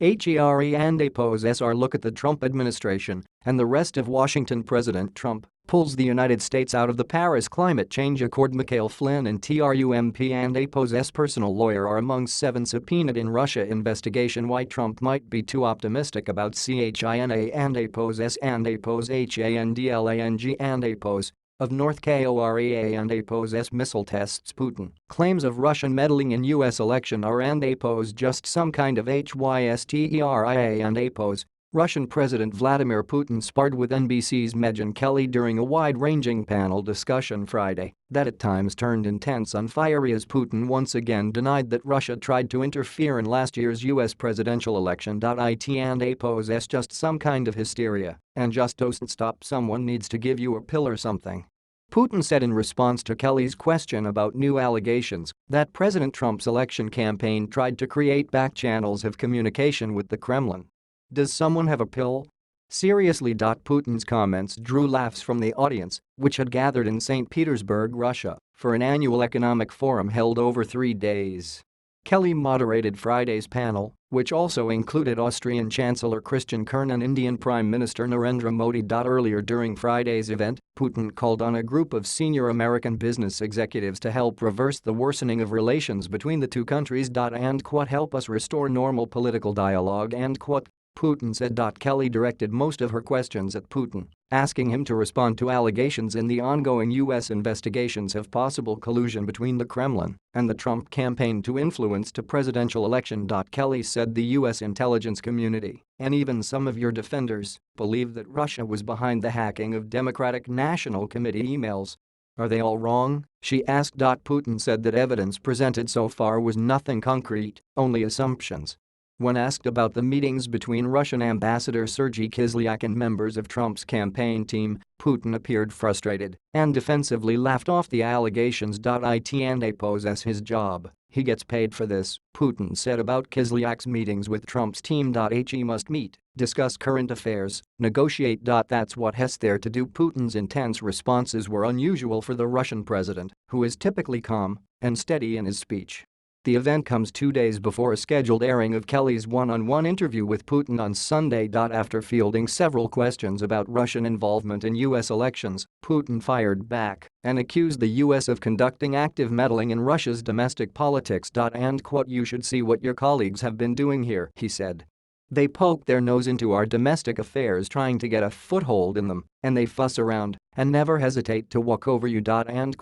HERE and oppose SR look at the Trump administration and the rest of Washington. President Trump pulls the United States out of the Paris Climate Change Accord. Michael Flynn and TRUMP and APO's personal lawyer are among 7 subpoenaed in Russia investigation. Why Trump might be too optimistic about China and APO's HANDLANG and APO's of North Korea and APO's missile tests. Putin claims of Russian meddling in U.S. election are and APO's just some kind of hysteria and APO's. Russian President Vladimir Putin sparred with NBC's Megyn Kelly during a wide-ranging panel discussion Friday that at times turned intense and fiery as Putin once again denied that Russia tried to interfere in last year's U.S. presidential election. It and APO's just some kind of hysteria and just don't stop. Someone needs to give you a pill or something, Putin said in response to Kelly's question about new allegations that President Trump's election campaign tried to create back channels of communication with the Kremlin. Does someone have a pill? Seriously. Putin's comments drew laughs from the audience, which had gathered in St. Petersburg, Russia, for an annual economic forum held over 3 days. Kelly moderated Friday's panel, which also included Austrian Chancellor Christian Kern and Indian Prime Minister Narendra Modi. Earlier during Friday's event, Putin called on a group of senior American business executives to help reverse the worsening of relations between the two countries. And help us restore normal political dialogue. Putin said. Kelly directed most of her questions at Putin, asking him to respond to allegations in the ongoing U.S. investigations of possible collusion between the Kremlin and the Trump campaign to influence the presidential election. Kelly said the U.S. intelligence community, and even some of your defenders, believe that Russia was behind the hacking of Democratic National Committee emails. Are they all wrong? She asked. Putin said that evidence presented so far was nothing concrete, only assumptions. When asked about the meetings between Russian Ambassador Sergei Kislyak and members of Trump's campaign team, Putin appeared frustrated and defensively laughed off the allegations. It and APO's as his job, he gets paid for this, Putin said about Kislyak's meetings with Trump's team. He must meet, discuss current affairs, negotiate. That's what he's there to do. Putin's intense responses were unusual for the Russian president, who is typically calm and steady in his speech. The event comes 2 days before a scheduled airing of Kelly's one-on-one interview with Putin on Sunday. After fielding several questions about Russian involvement in U.S. elections, Putin fired back and accused the U.S. of conducting active meddling in Russia's domestic politics. And you should see what your colleagues have been doing here, he said. They poke their nose into our domestic affairs trying to get a foothold in them, and they fuss around and never hesitate to walk over you. And